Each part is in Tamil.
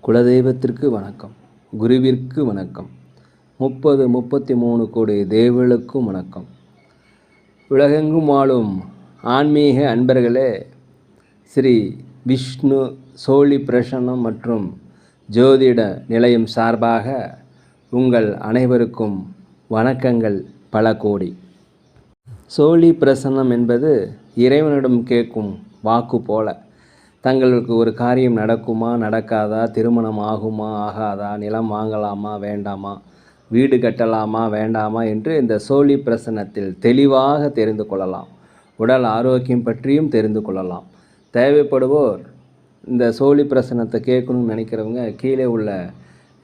குலதெய்வத்திற்கு வணக்கம், குருவிற்கு வணக்கம், 33 கோடி தேவர்களுக்கும் வணக்கம். உலகெங்கும் வாழும் ஆன்மீக அன்பர்களே, ஸ்ரீ விஷ்ணு சோழி பிரசன்னம் மற்றும் ஜோதிட நிலையம் சார்பாக உங்கள் அனைவருக்கும் வணக்கங்கள் பல கோடி. சோழி பிரசன்னம் என்பது இறைவனிடம் கேட்கும் வாக்கு போல. தங்களுக்கு ஒரு காரியம் நடக்குமா நடக்காதா, திருமணம் ஆகுமா ஆகாதா, நிலம் வாங்கலாமா வேண்டாமா, வீடு கட்டலாமா வேண்டாமா என்று இந்த சோழி பிரசன்னத்தில் தெளிவாக தெரிந்து கொள்ளலாம். உடல் ஆரோக்கியம் பற்றியும் தெரிந்து கொள்ளலாம். தேவைப்படுவோர் இந்த சோழி பிரசன்னத்தை கேட்கணும்னு நினைக்கிறவங்க கீழே உள்ள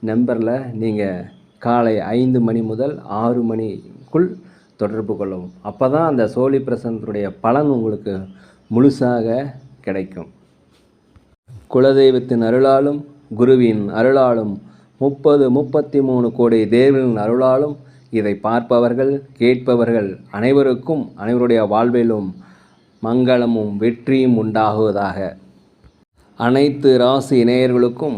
நம்பரில் நீங்கள் காலை 5 மணி முதல் 6 மணிக்குள் தொடர்பு கொள்ளவும். அப்போ தான் அந்த சோழி பிரசன்னத்துடைய பலன் உங்களுக்கு முழுசாக கிடைக்கும். குலதெய்வத்தின் அருளாலும் குருவின் அருளாலும் 33 கோடி தேவர்களின் அருளாலும் இதை பார்ப்பவர்கள் கேட்பவர்கள் அனைவருக்கும் அனைவருடைய வாழ்விலும் மங்களமும் வெற்றியும் உண்டாகுவதாக. அனைத்து ராசி நேயர்களுக்கும்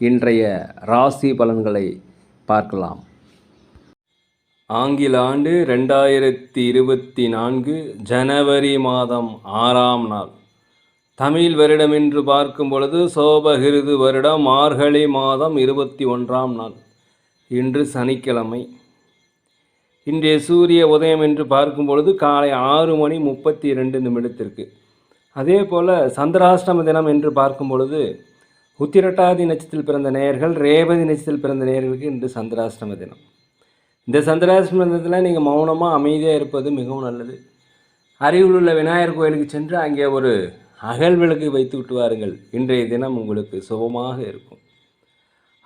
இன்றைய ராசி பலன்களை பார்க்கலாம். ஆங்கில ஆண்டு 2024 ஜனவரி மாதம் 6ஆம் நாள். தமிழ் வருடம் என்று பார்க்கும் பொழுது சோபகிருது வருடம் மார்கழி மாதம் 21ஆம் நாள். இன்று சனிக்கிழமை. இன்றைய சூரிய உதயம் என்று பார்க்கும் பொழுது காலை 6 மணி 32 நிமிடத்திற்கு. அதே போல் சந்திராஷ்டம தினம் என்று பார்க்கும் பொழுது உத்திரட்டாதி நட்சத்திரத்தில் பிறந்த நேயர்கள், ரேவதி நட்சத்திரத்தில் பிறந்த நேயர்களுக்கு இன்று சந்திராஷ்டம தினம். இந்த சந்திராஷ்டம தினத்தில் நீங்கள் மௌனமாக அமைதியாக இருப்பது மிகவும் நல்லது. அருகில் உள்ள விநாயகர் கோயிலுக்கு சென்று அங்கே ஒரு அகல் விளக்கு வைத்து விட்டு வாருங்கள். இன்றைய தினம் உங்களுக்கு சுபமாக இருக்கும்.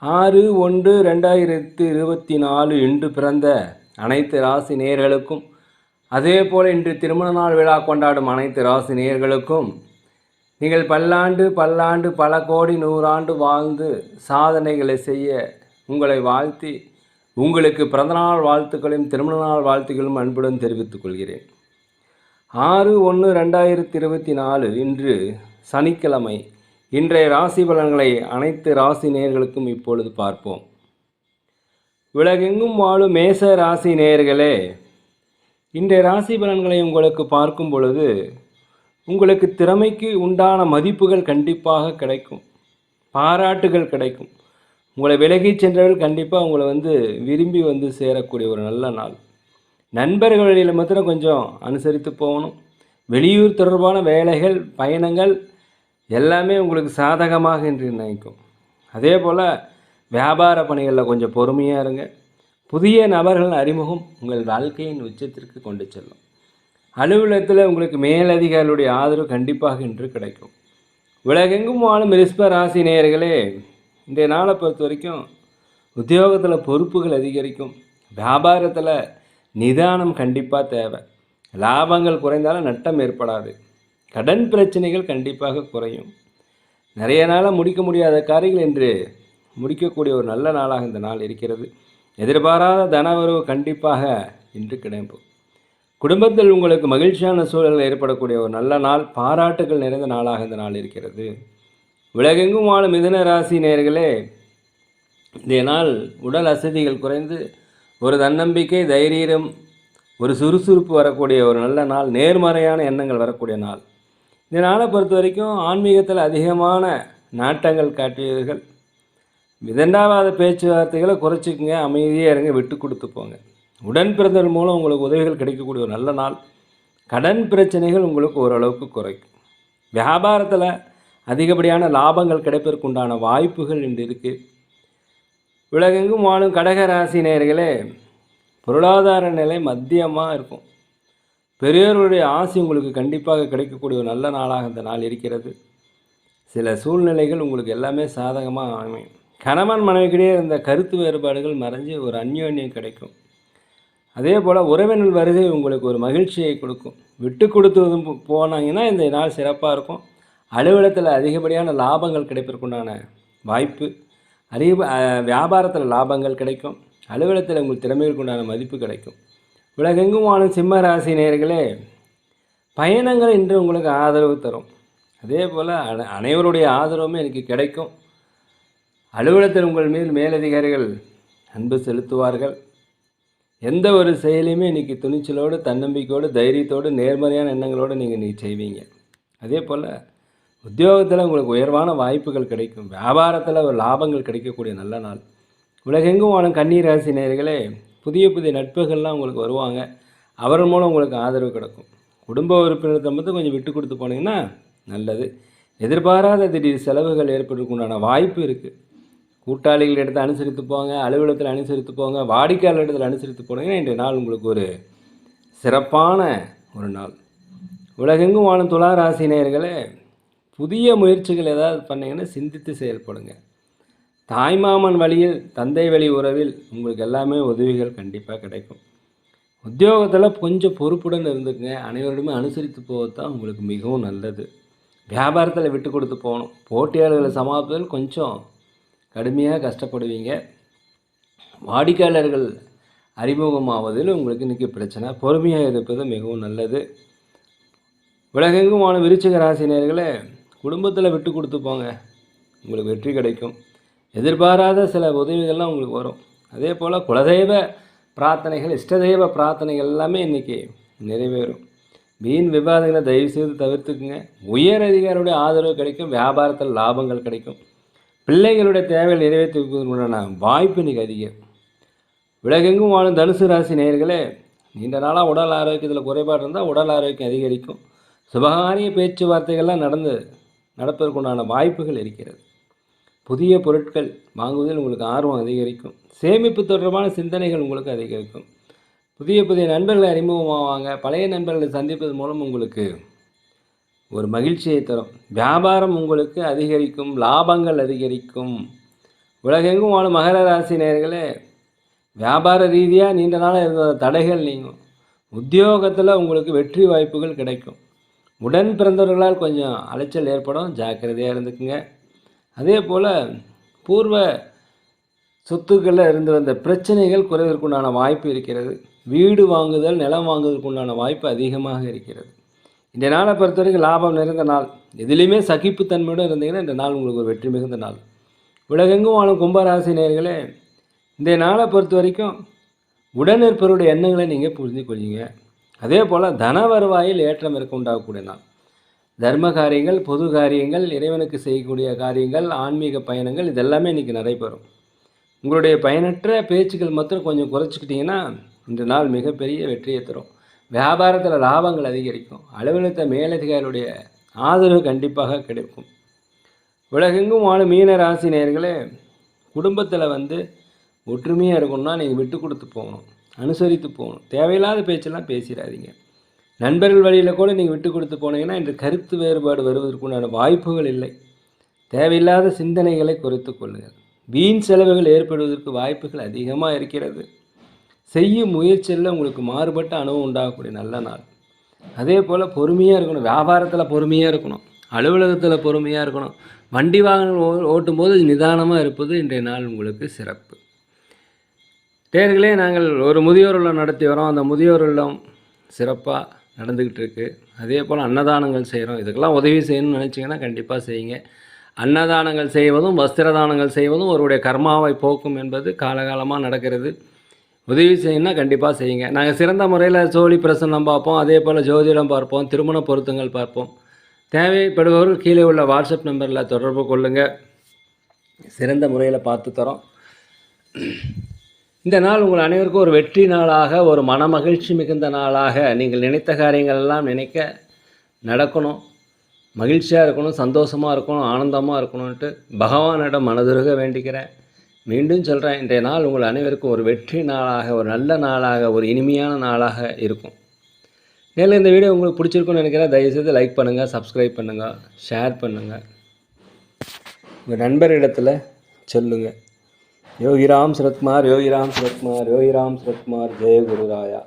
6/1/2024 இன்று பிறந்த அனைத்து ராசி நேயர்களுக்கும், அதே போல் இன்று திருமண நாள் விழா கொண்டாடும் அனைத்து ராசி நேயர்களுக்கும் நீங்கள் பல்லாண்டு பல கோடி 100 ஆண்டு வாழ்ந்து சாதனைகளை செய்ய உங்களை வாழ்த்தி உங்களுக்கு பிறந்தநாள் வாழ்த்துக்களையும் திருமண நாள் வாழ்த்துக்களும் அன்புடன் தெரிவித்துக் கொள்கிறேன். 6/1/2024 இன்று சனிக்கிழமை. இன்றைய ராசி பலன்களை அனைத்து ராசி நேயர்களுக்கும் இப்பொழுது பார்ப்போம். உலகெங்கும் வாழும் மேச ராசி நேயர்களே, இன்றைய ராசி பலன்களை உங்களுக்கு பார்க்கும் பொழுது உங்களுக்கு திறமைக்கு உண்டான மதிப்புகள் கண்டிப்பாக கிடைக்கும், பாராட்டுகள் கிடைக்கும். உங்களை விலகி சென்றவர்கள் கண்டிப்பாக உங்களை விரும்பி சேரக்கூடிய ஒரு நல்ல நாள். நண்பர்கள் வழியில் மாத்திரம் கொஞ்சம் அனுசரித்து போகணும். வெளியூர் தொடர்பான வேலைகள், பயணங்கள் எல்லாமே உங்களுக்கு சாதகமாக என்று நினைக்கும். அதே போல் வியாபார பணிகளில் கொஞ்சம் பொறுமையாக இருங்க. புதிய நபர்கள் அறிமுகம் உங்கள் வாழ்க்கையின் உச்சத்திற்கு கொண்டு செல்லும். அலுவலகத்தில் உங்களுக்கு மேலதிகாரிகளுடைய ஆதரவு கண்டிப்பாக இன்று கிடைக்கும். உலகெங்கும் வாழும் ரிஷப ராசி நேயர்களே, இன்றைய நாளை பொறுத்த வரைக்கும் உத்தியோகத்தில் பொறுப்புகள் அதிகரிக்கும். வியாபாரத்தில் நிதானம் கண்டிப்பாக தேவை. லாபங்கள் குறைந்தாலும் நட்டம் ஏற்படாது. கடன் பிரச்சனைகள் கண்டிப்பாக குறையும். நிறைய நாளாக முடிக்க முடியாத காரியங்கள் என்று முடிக்கக்கூடிய ஒரு நல்ல நாளாக இந்த நாள் இருக்கிறது. எதிர்பாராத தனவரவு கண்டிப்பாக இன்று கிடைக்கும். குடும்பத்தில் உங்களுக்கு மகிழ்ச்சியான சூழல்கள் ஏற்படக்கூடிய ஒரு நல்ல நாள், பாராட்டுகள் நிறைந்த நாளாக இந்த நாள் இருக்கிறது. உலகெங்கும் வாழும் மிதுன ராசி நேயர்களே, இந்த நாள் உடல் அசதிகள் குறைந்து ஒரு தன்னம்பிக்கை, தைரியம், ஒரு சுறுசுறுப்பு வரக்கூடிய ஒரு நல்ல நாள். நேர்மறையான எண்ணங்கள் வரக்கூடிய நாள். இந்த நாளை பொறுத்த வரைக்கும் ஆன்மீகத்தில் அதிகமான நாட்டங்கள் காட்டியவர்கள் விதண்டாவாத பேச்சுவார்த்தைகளை குறைச்சிக்குங்க. அமைதியாக இருங்க, விட்டு கொடுத்து போங்க. உடன் பிறந்தவர்கள் மூலம் உங்களுக்கு உதவிகள் கிடைக்கக்கூடிய ஒரு நல்ல நாள். கடன் பிரச்சனைகள் உங்களுக்கு ஓரளவுக்கு குறைக்கும். வியாபாரத்தில் அதிகப்படியான லாபங்கள் கிடைப்பதற்குண்டான வாய்ப்புகள் இன்று இருக்குது. உலகெங்கும் வாழும் கடக ராசி நேயர்களே, பொருளாதார நிலை மத்தியமாக இருக்கும். பெரியோர்களுடைய ஆசை உங்களுக்கு கண்டிப்பாக கிடைக்கக்கூடிய ஒரு நல்ல நாளாக இந்த நாள் இருக்கிறது. சில சூழ்நிலைகள் உங்களுக்கு எல்லாமே சாதகமாக அமையும். கணவன் மனைவிக்கிடையே இருந்த கருத்து வேறுபாடுகள் மறைஞ்சு ஒரு அந்யோன்யம் கிடைக்கும். அதே போல் உறவினர் வருகை உங்களுக்கு ஒரு மகிழ்ச்சியை கொடுக்கும். விட்டு கொடுத்து போனாங்கன்னா இந்த நாள் சிறப்பாக இருக்கும். அலுவலகத்தில் அதிகப்படியான லாபங்கள் கிடைப்பதற்குண்டான வாய்ப்பு. வியாபாரத்தில் லாபங்கள் கிடைக்கும். அலுவலகத்தில் உங்கள் திறமைகளுக்கு உண்டான மதிப்பு கிடைக்கும். உலகெங்கும் வாழும் சிம்ம ராசி நேயர்களே, பயணங்கள் இன்று உங்களுக்கு ஆதரவு தரும். அதே போல் அனைவருடைய ஆதரவுமே எனக்கு கிடைக்கும். அலுவலகத்தில் உங்கள் மீது மேலதிகாரிகள் அன்பு செலுத்துவார்கள். எந்த ஒரு செயலையுமே இன்றைக்கி துணிச்சலோடு, தன்னம்பிக்கையோடு, தைரியத்தோடு, நேர்மறையான எண்ணங்களோடு நீங்கள் செய்வீங்க. அதே போல் உத்தியோகத்தில் உங்களுக்கு உயர்வான வாய்ப்புகள் கிடைக்கும். வியாபாரத்தில் ஒரு லாபங்கள் கிடைக்கக்கூடிய நல்ல நாள். உலகெங்கும் வாழும் கன்னி ராசி நேயர்களே, புதிய புதிய நட்புகள்லாம் உங்களுக்கு வருவாங்க. அவர்கள் மூலம் உங்களுக்கு ஆதரவு கிடைக்கும். குடும்ப உறுப்பினர்கிட்ட மட்டும் கொஞ்சம் விட்டு கொடுத்து போனீங்கன்னா நல்லது. எதிர்பாராத திடீர் செலவுகள் ஏற்படுறதுக்குண்டான வாய்ப்பு இருக்குது. கூட்டாளிகள் இடத்தை அனுசரித்து போங்க, அலுவலகத்தில் அனுசரித்து போங்க, வாடிக்கையாளர் இடத்தில் அனுசரித்து போனீங்கன்னா இன்றைய நாள் உங்களுக்கு ஒரு சிறப்பான ஒரு நாள். உலகெங்கும் வாழும் துலா ராசி நேயர்களே, புதிய முயற்சிகள் ஏதாவது பண்ணிங்கன்னா சிந்தித்து செயல்படுங்க. தாய்மாமன் வழியில், தந்தை வழி உறவில் உங்களுக்கு எல்லாமே உதவிகள் கண்டிப்பாக கிடைக்கும். உத்தியோகத்தில் கொஞ்சம் பொறுப்புடன் இருந்துக்குங்க. அனைவருமே அனுசரித்து போவது தான் உங்களுக்கு மிகவும் நல்லது. வியாபாரத்தில் விட்டு கொடுத்து போகணும். போட்டியாளர்களை சமாளிப்பதில் கொஞ்சம் கடுமையாக கஷ்டப்படுவீங்க. வாடிக்கையாளர்கள் அறிமுகமாவதில் உங்களுக்கு இன்றைக்கி பிரச்சனை. பொறுமையாக இருப்பது மிகவும் நல்லது. உலகெங்கும் வாழும் விருச்சிக ராசினியர்களே, குடும்பத்தில் விட்டு கொடுத்து போங்க, உங்களுக்கு வெற்றி கிடைக்கும். எதிர்பாராத சில உதவிகள்லாம் உங்களுக்கு வரும். அதே போல் குலதெய்வ பிரார்த்தனைகள், இஷ்டதெய்வ பிரார்த்தனைகள் எல்லாமே இன்றைக்கி நிறைவேறும். வீண் விவாதங்களை தயவுசெய்து தவிர்த்துக்குங்க. உயர் அதிகாரியுடைய ஆதரவு கிடைக்கும். வியாபாரத்தில் லாபங்கள் கிடைக்கும். பிள்ளைகளுடைய தேவைகள் நிறைவேற்றுவதற்குண்டான வாய்ப்பு இன்றைக்கி அதிகம். உலகெங்கும் வாழும் தனுசு ராசி நேயர்களே, நீண்ட நாளாக உடல் ஆரோக்கியத்தில் குறைபாடு இருந்தால் உடல் ஆரோக்கியம் அதிகரிக்கும். சுபகாரிய பேச்சுவார்த்தைகள்லாம் நடப்பதற்குண்டான வாய்ப்புகள் இருக்கிறது. புதிய பொருட்கள் வாங்குவதில் உங்களுக்கு ஆர்வம் அதிகரிக்கும். சேமிப்பு தொடர்பான சிந்தனைகள் உங்களுக்கு அதிகரிக்கும். புதிய புதிய நண்பர்களை அறிமுகமாவாங்க. பழைய நண்பர்களை சந்திப்பது மூலம் உங்களுக்கு ஒரு மகிழ்ச்சியை தரும். வியாபாரம் உங்களுக்கு அதிகரிக்கும். லாபங்கள் அதிகரிக்கும். உலகெங்கும் வாழும் மகர ராசி நேயர்களே, வியாபார ரீதியாக நீண்ட நாளாக இருந்த தடைகள் நீங்கும். உத்தியோகத்தில் உங்களுக்கு வெற்றி வாய்ப்புகள் கிடைக்கும். உடன் பிறந்தவர்களால் கொஞ்சம் அலைச்சல் ஏற்படும், ஜாக்கிரதையாக இருந்துக்குங்க. அதே போல் பூர்வ சொத்துக்களில் இருந்து வந்த பிரச்சனைகள் குறைவதற்குண்டான வாய்ப்பு இருக்கிறது. வீடு வாங்குதல், நிலம் வாங்குவதற்குண்டான வாய்ப்பு அதிகமாக இருக்கிறது. இந்த நாளை பொறுத்த வரைக்கும் லாபம் நிறைந்த நாள். எதுலேயுமே சகிப்புத்தன்மையோடு இருந்தீங்கன்னா இந்த நாள் உங்களுக்கு ஒரு வெற்றி மிகுந்த நாள். உலகெங்கும் வாழும் கும்பராசி நேயர்களே, இந்த நாளை பொறுத்த வரைக்கும் உடனிருப்பவருடைய எண்ணங்களை நீங்கள் புரிந்து கொள்வீங்க. அதே போல் தன வருவாயில் ஏற்றம் இருக்க உண்டாகக்கூடிய நாள். தர்ம காரியங்கள், பொது காரியங்கள், இறைவனுக்கு செய்யக்கூடிய காரியங்கள், ஆன்மீக பயணங்கள் இதெல்லாமே இன்றைக்கி நடைபெறும். உங்களுடைய பயனற்ற பேச்சுக்கள் மாத்திரம் கொஞ்சம் குறைச்சிக்கிட்டிங்கன்னா இந்த நாள் மிகப்பெரிய வெற்றியை தரும். வியாபாரத்தில் லாபங்கள் அதிகரிக்கும். அலுவலகத்தை மேலதிகாரிகளுடைய ஆதரவு கண்டிப்பாக கிடைக்கும். உலகெங்கும் வாழும் மீன ராசி நேயர்களே, குடும்பத்தில் ஒற்றுமையாக இருக்கணும்னா நீங்கள் விட்டு கொடுத்து போகணும், அனுசரித்து போகணும். தேவையில்லாத பேச்செல்லாம் பேசிடாதீங்க. நண்பர்கள் வழியில் கூட நீங்கள் விட்டு கொடுத்து போனீங்கன்னா இன்று கருத்து வேறுபாடு வருவதற்குண்டான வாய்ப்புகள் இல்லை. தேவையில்லாத சிந்தனைகளை குறைத்து கொள்ளுங்கள். வீண் செலவுகள் ஏற்படுவதற்கு வாய்ப்புகள் அதிகமாக இருக்கிறது. செய்யும் முயற்சியில் உங்களுக்கு மாறுபட்ட அனுபவம் உண்டாகக்கூடிய நல்ல நாள். அதே போல் பொறுமையாக இருக்கணும். வியாபாரத்தில் பொறுமையாக இருக்கணும். அலுவலகத்தில் பொறுமையாக இருக்கணும். வண்டி வாகனங்கள் ஓட்டும்போது நிதானமாக இருப்பது இன்றைய நாள் உங்களுக்கு சிறப்பு. நேயர்களே, நாங்கள் ஒரு முதியோர் இல்லம் நடத்தி வரோம். அந்த முதியோர் இல்லம் சிறப்பாக நடந்துக்கிட்டு இருக்குது. அதே போல் அன்னதானங்கள் செய்கிறோம். இதுக்கெல்லாம் உதவி செய்யணும்னு நினச்சிங்கன்னா கண்டிப்பாக செய்யுங்க. அன்னதானங்கள் செய்வதும் வஸ்திரதானங்கள் செய்வதும் ஒருவருடைய கர்மாவை போக்கும் என்பது காலகாலமாக நடக்கிறது. உதவி செய்யணும்னா கண்டிப்பாக செய்யுங்க. நாங்கள் சிறந்த முறையில் சோழி பிரசன்னம் பார்ப்போம். அதே போல் ஜோதிடம் பார்ப்போம். திருமண பொருத்தங்கள் பார்ப்போம். தேவைப்படுபவர்கள் கீழே உள்ள வாட்ஸ்அப் நம்பரில் தொடர்பு கொள்ளுங்கள். சிறந்த முறையில் பார்த்து தரோம். இந்த நாள் உங்கள் அனைவருக்கும் ஒரு வெற்றி நாளாக, ஒரு மனமகிழ்ச்சி மிகுந்த நாளாக, நீங்கள் நினைத்த காரியங்கள் எல்லாம் நடக்கணும், மகிழ்ச்சியாக இருக்கணும், சந்தோஷமாக இருக்கணும், ஆனந்தமாக இருக்கணும்ன்ட்டு பகவானிடம் மனதுருக வேண்டிக்கிறேன். மீண்டும் சொல்கிறேன், இன்றைய நாள் உங்கள் அனைவருக்கும் ஒரு வெற்றி நாளாக, ஒரு நல்ல நாளாக, ஒரு இனிமையான நாளாக இருக்கும். மேலும் இந்த வீடியோ உங்களுக்கு பிடிச்சிருக்குன்னு நினைக்கிறேன். தயவுசெய்து லைக் பண்ணுங்கள், சப்ஸ்கிரைப் பண்ணுங்கள், ஷேர் பண்ணுங்கள், உங்கள் நண்பரிடத்தில் சொல்லுங்கள். யோகிராம் சரத்குமார், யோகிராம் சரத்குமார், யோகிராம் சரத்குமார். ஜெய குருராயா.